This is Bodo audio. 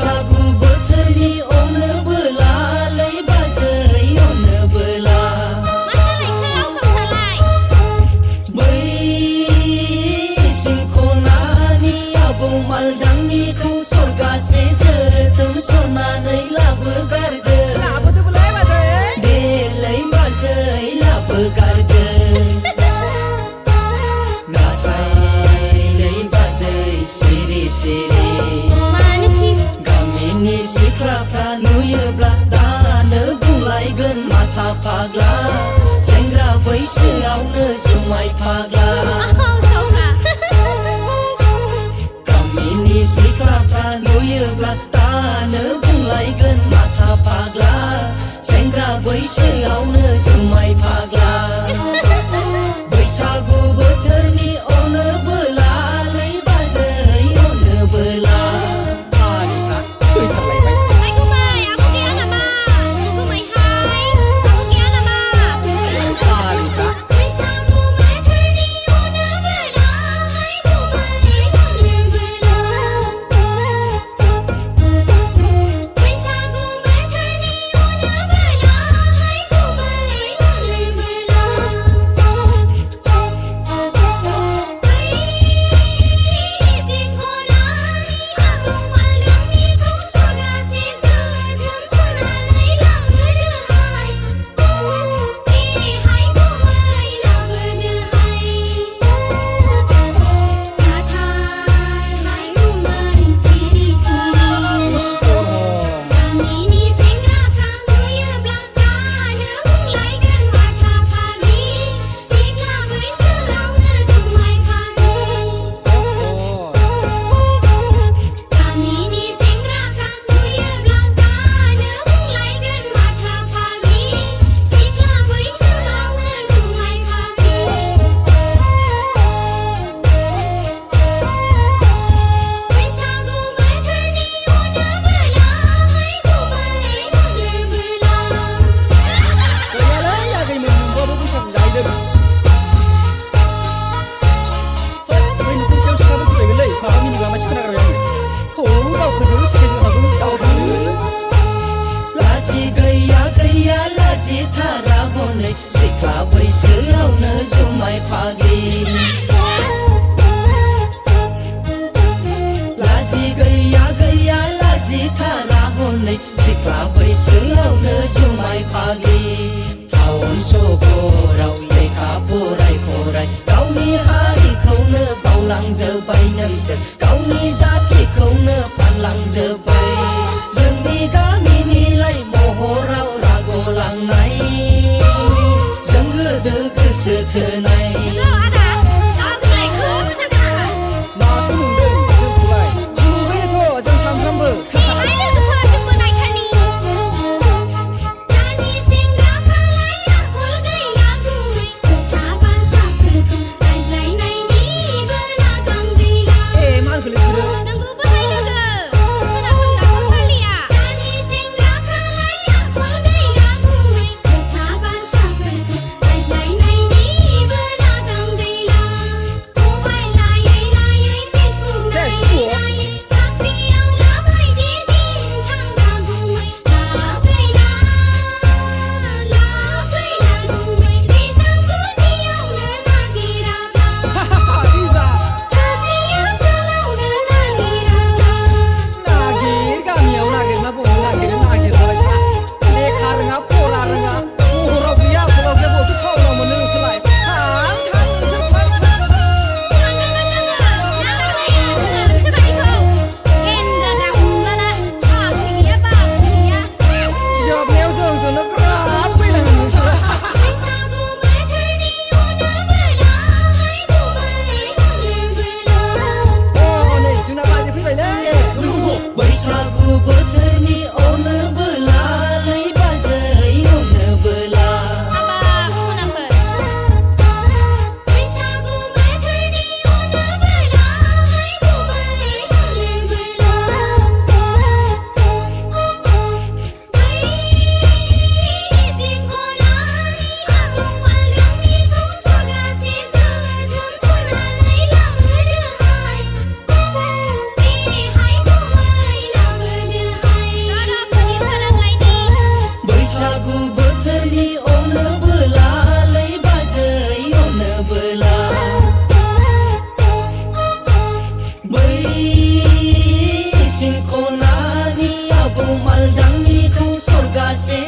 बैसागु बोथोरनि अनोबोला लैबाजै अनोबोला बै सिंखनानि आबौ मालदांनिखौ सरगासे जोथों सरनानै लाबोगारदो बे लैबाजै लाबोगारदो सिरि सिरि गामिनि सिख्लाफ्रा नुयोब्ला दानो बुंलायगोन माथा फाग्ला सेंग्रा बैसोआवनो जुमाय फाग्ला गामिनि सिख्लाफ्रा नुयोब्ला दानो बुंलायगोन माथा फाग्ला सेंग्रा बैसोआवनो जुमाय फाग्ला बैसागु बोथोरनि अनोबोला गावनि जाथिखौनो फानलांजोब्बाय जोंनि गामिनिलाय महराव रागलांनाय जों गोदो गोसो थोनाय माथो नुदों जोंखौलाय नुयोथ' जों सानफ्रामबो माल दांनिखौ सरगासे